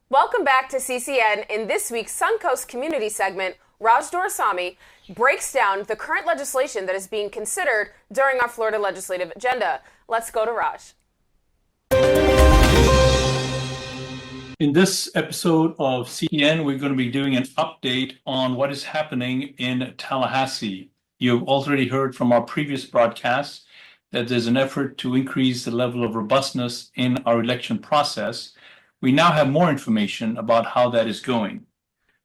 Welcome back to CCN. In this week's Suncoast Community segment, Raj Doraisamy breaks down the current legislation that is being considered during our Florida legislative agenda. Let's go to Raj. In this episode of CCN, we're going to be doing an update on what is happening in Tallahassee. You've already heard from our previous broadcasts that there's an effort to increase the level of robustness in our election process. We now have more information about how that is going.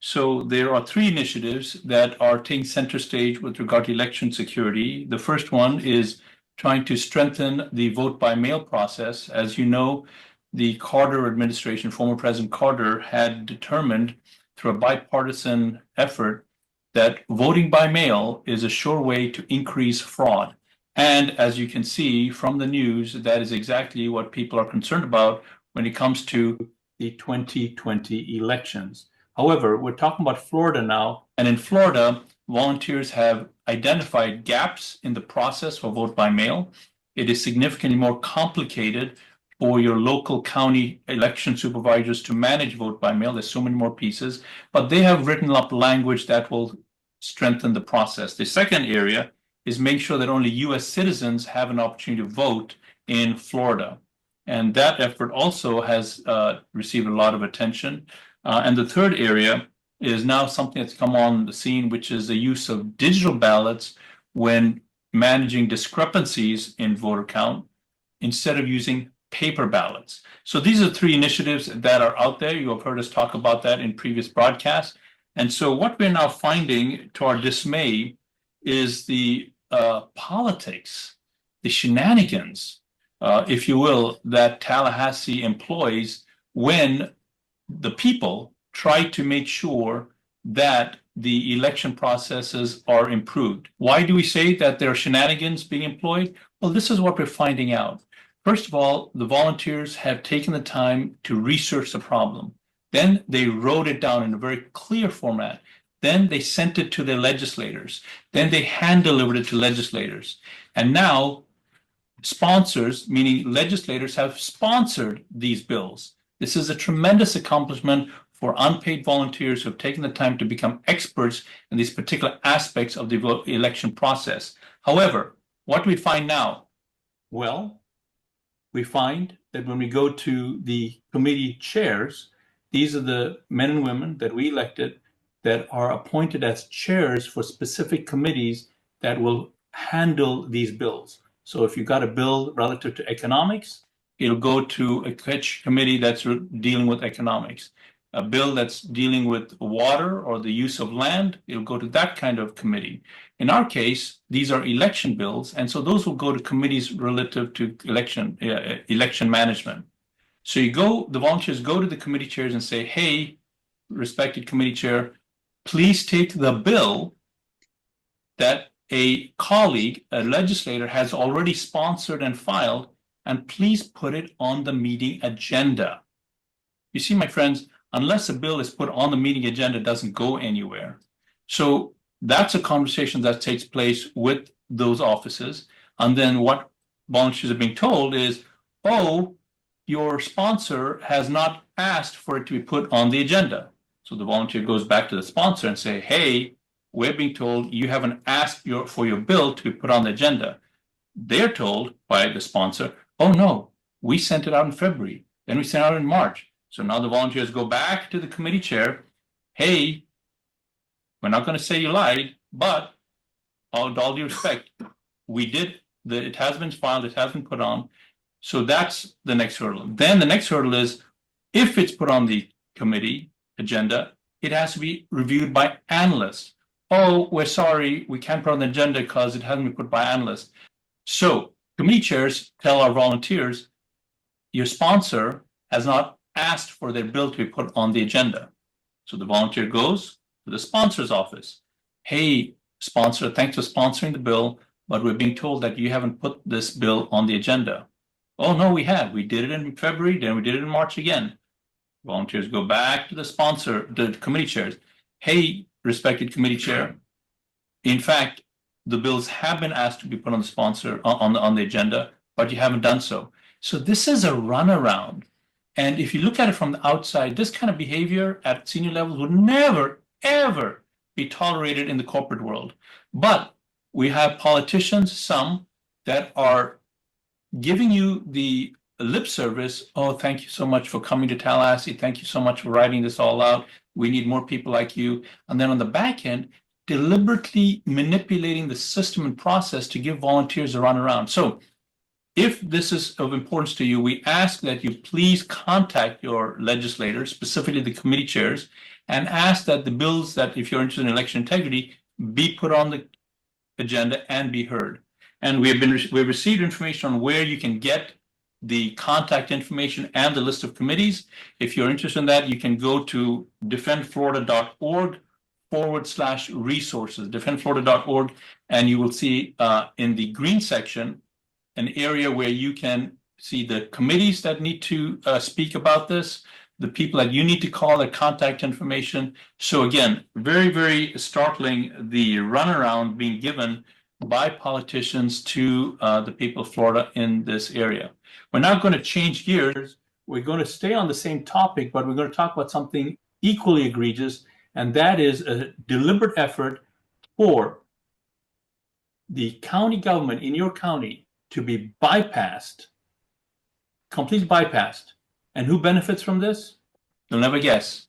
So there are three initiatives that are taking center stage with regard to election security. The first one is trying to strengthen the vote by mail process. As you know, the Carter administration, former President Carter, had determined through a bipartisan effort that voting by mail is a sure way to increase fraud. And as you can see from the news, that is exactly what people are concerned about when it comes to the 2020 elections. However, we're talking about Florida now, and in Florida, volunteers have identified gaps in the process for vote by mail. It is significantly more complicated for your local county election supervisors to manage vote by mail. There's so many more pieces, but they have written up language that will strengthen the process. The second area is make sure that only U.S. citizens have an opportunity to vote in Florida. And that effort also has received a lot of attention. And the third area is now something that's come on the scene, which is the use of digital ballots when managing discrepancies in voter count instead of using paper ballots. So these are three initiatives that are out there. You have heard us talk about that in previous broadcasts. And so what we're now finding, to our dismay, is the politics, the shenanigans, if you will, that Tallahassee employs when the people try to make sure that the election processes are improved. Why do we say that there are shenanigans being employed? Well, this is what we're finding out. First of all, the volunteers have taken the time to research the problem. Then they wrote it down in a very clear format. Then they sent it to their legislators. Then they hand-delivered it to legislators. And now sponsors, meaning legislators, have sponsored these bills. This is a tremendous accomplishment for unpaid volunteers who have taken the time to become experts in these particular aspects of the election process. However, what do we find now? Well, we find that when we go to the committee chairs, these are the men and women that we elected that are appointed as chairs for specific committees that will handle these bills. So if you've got a bill relative to economics, it'll go to a committee that's dealing with economics. A bill that's dealing with water or the use of land, it'll go to that kind of committee. In our case, these are election bills, and so those will go to committees relative to election management. So the volunteers go to the committee chairs and say, hey, respected committee chair, please take the bill that a colleague, a legislator, has already sponsored and filed, and please put it on the meeting agenda. You see, my friends, unless a bill is put on the meeting agenda, it doesn't go anywhere. So that's a conversation that takes place with those offices. And then what volunteers are being told is, oh, your sponsor has not asked for it to be put on the agenda. So the volunteer goes back to the sponsor and say, hey, we're being told you haven't asked for your bill to be put on the agenda. They're told by the sponsor, oh no, we sent it out in February, then we sent it out in March. So now the volunteers go back to the committee chair, hey, we're not going to say you lied, but with all due respect, we did, it has been filed, it has been put on. So that's the next hurdle. Then the next hurdle is, if it's put on the committee agenda, it has to be reviewed by analysts. Oh, we're sorry, we can't put on the agenda because it hasn't been put by analysts. So committee chairs tell our volunteers, your sponsor has not asked for their bill to be put on the agenda. So the volunteer goes to the sponsor's office. Hey, sponsor, thanks for sponsoring the bill, but we're being told that you haven't put this bill on the agenda. Oh, no, we have. We did it in February, then we did it in March again. Volunteers go back to the committee chairs. Hey, respected committee chair, in fact, the bills have been asked to be put on the sponsor on the agenda, but you haven't done so. So this is a runaround. And if you look at it from the outside, this kind of behavior at senior levels would never, ever be tolerated in the corporate world. But we have politicians, some that are giving you the lip service. Oh, thank you so much for coming to Tallahassee. Thank you so much for writing this all out. We need more people like you. And then on the back end, deliberately manipulating the system and process to give volunteers a run around. So if this is of importance to you, we ask that you please contact your legislators, specifically the committee chairs, and ask that the bills that, if you're interested in election integrity, be put on the agenda and be heard. And we've received information on where you can get the contact information and the list of committees. If you're interested in that, you can go to defendflorida.org/resources, defendflorida.org, and you will see in the green section an area where you can see the committees that need to speak about this, the people that you need to call, their contact information. So again, very, very startling, the runaround being given by politicians to the people of Florida in this area. We're now going to change gears. We're going to stay on the same topic, but we're going to talk about something equally egregious, and that is a deliberate effort for the county government in your county to be bypassed, completely bypassed. And who benefits from this? You'll never guess.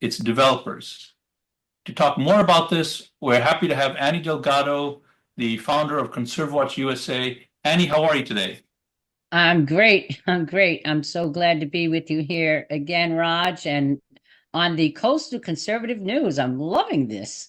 It's developers. To talk more about this, we're happy to have Annie Delgado, the founder of ConserveWatch USA. Annie, how are you today? I'm great. I'm so glad to be with you here again, Raj, and on the Coastal Conservative News. I'm loving this.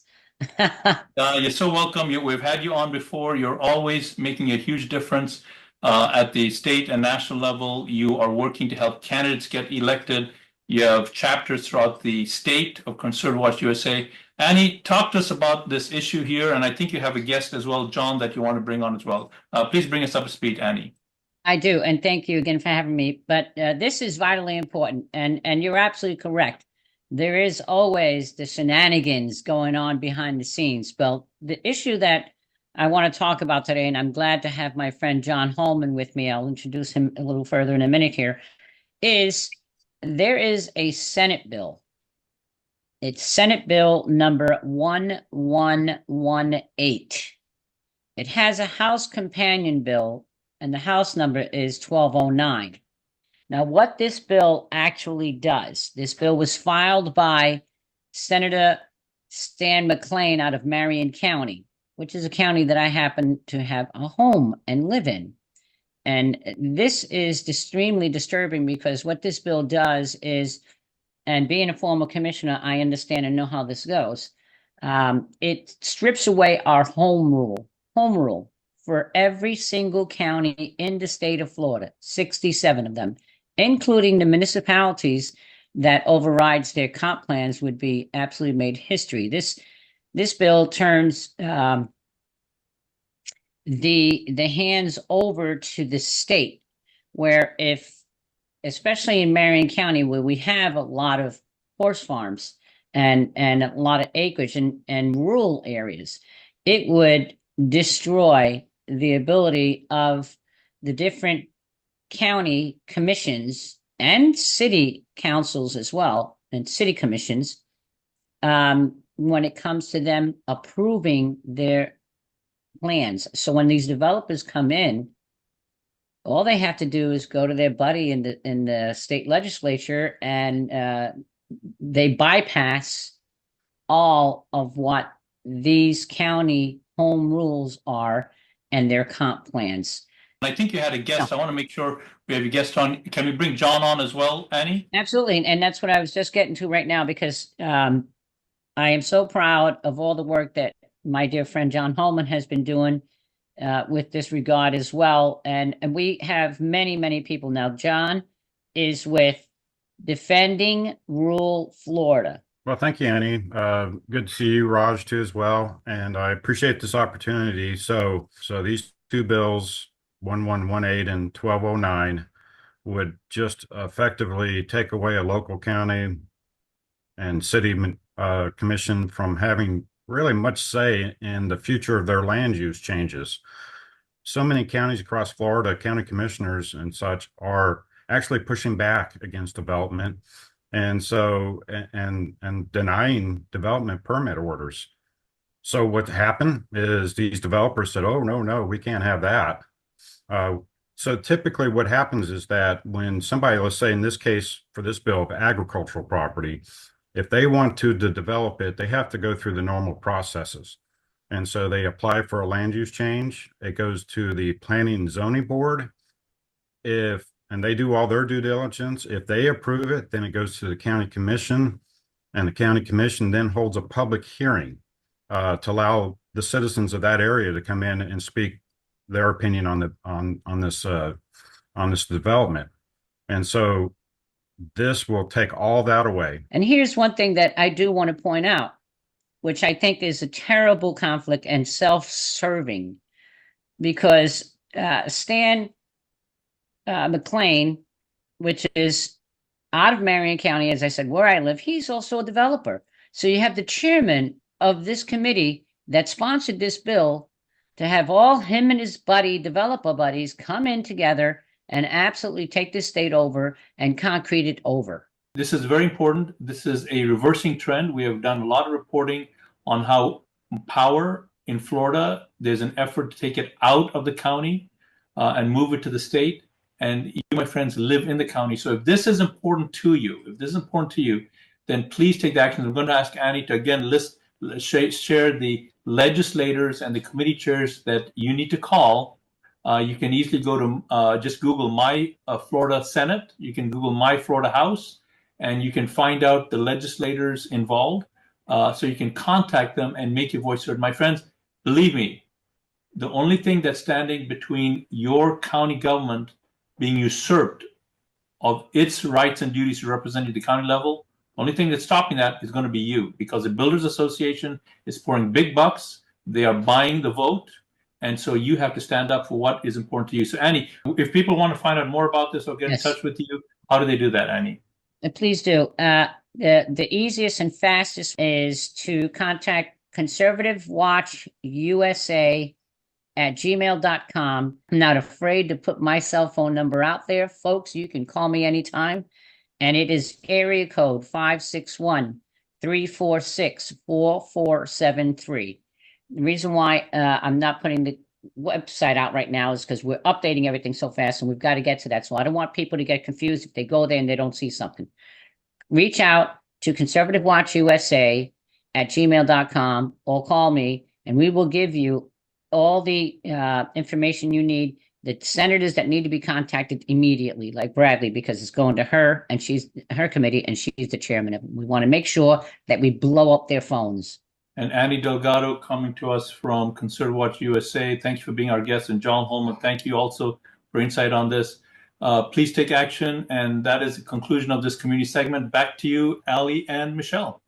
You're so welcome. We've had you on before. You're always making a huge difference at the state and national level. You are working to help candidates get elected. You have chapters throughout the state of ConserveWatch USA. Annie, talk to us about this issue here, and I think you have a guest as well, John, that you want to bring on as well. Please bring us up to speed, Annie. I do, and thank you again for having me. But this is vitally important, and you're absolutely correct. There is always the shenanigans going on behind the scenes. But the issue that I want to talk about today, and I'm glad to have my friend John Holman with me, I'll introduce him a little further in a minute here, is there is a Senate bill. It's Senate Bill number 1118. It has a House companion bill, and the House number is 1209. Now, what this bill actually does, this bill was filed by Senator Stan McClain out of Marion County, which is a county that I happen to have a home and live in. And this is extremely disturbing because what this bill does is, and being a former commissioner, I understand and know how this goes. It strips away our home rule for every single county in the state of Florida, 67 of them, including the municipalities that overrides their comp plans would be absolutely made history. This bill turns the hands over to the state, where if, especially in Marion County, where we have a lot of horse farms and a lot of acreage and rural areas, it would destroy the ability of the different county commissions and city councils as well, and city commissions, when it comes to them approving their plans. So when these developers come in, all they have to do is go to their buddy in the state legislature, and they bypass all of what these county home rules are and their comp plans. I think you had a guest. I want to make sure we have a guest on. Can we bring John on as well, Annie? Absolutely. And that's what I was just getting to right now, because I am so proud of all the work that my dear friend John Holman has been doing with this regard as well. And we have many, many people now. John is with Defending Rural Florida. Well, thank you, Annie. Good to see you, Raj, too, as well. And I appreciate this opportunity. So these two bills, 1118 and 1209, would just effectively take away a local county and city commission from having really much say in the future of their land use changes. So many counties across Florida, county commissioners and such, are actually pushing back against development. And so, and denying development permit orders. So what happened is these developers said, oh, no, we can't have that. So typically what happens is that when somebody, let's say in this case, for this bill of agricultural property, if they want to develop it, they have to go through the normal processes. And so they apply for a land use change. It goes to the planning and zoning board. And they do all their due diligence. If they approve it, then it goes to the county commission, and the county commission then holds a public hearing to allow the citizens of that area to come in and speak their opinion on this development. And so this will take all that away. And here's one thing that I do want to point out, which I think is a terrible conflict and self-serving, because Stan McLean, which is out of Marion County, as I said, where I live, he's also a developer. So you have the chairman of this committee that sponsored this bill to have all him and his developer buddies come in together and absolutely take this state over and concrete it over. This is very important. This is a reversing trend. We have done a lot of reporting on how power in Florida, there's an effort to take it out of the county and move it to the state. And you, my friends, live in the county. So if this is important to you, then please take the actions. I'm going to ask Annie to again share the legislators and the committee chairs that you need to call. You can easily go to just Google My Florida Senate. You can Google My Florida House, and you can find out the legislators involved. So you can contact them and make your voice heard. My friends, believe me, the only thing that's standing between your county government being usurped of its rights and duties to represent at the county level, the only thing that's stopping that is going to be you, because the Builders Association is pouring big bucks. They are buying the vote. And so you have to stand up for what is important to you. So Annie, if people want to find out more about this or get in touch with you, how do they do that, Annie? Please do. The easiest and fastest is to contact Conservative Watch USA at gmail.com. I'm not afraid to put my cell phone number out there. Folks, you can call me anytime. And it is area code 561-346-4473. The reason why I'm not putting the website out right now is because we're updating everything so fast, and we've got to get to that. So I don't want people to get confused if they go there and they don't see something. Reach out to Conservative Watch USA at gmail.com or call me, and we will give you all the information you need. The senators that need to be contacted immediately, like Bradley, because it's going to her, and she's her committee, and she's the chairman of it. We want to make sure that we blow up their phones. And Annie Delgado coming to us from Conservative Watch USA. Thanks for being our guest. And John Holman, thank you also for insight on this. Please take action. And that is the conclusion of this community segment. Back to you, Ali and Michelle.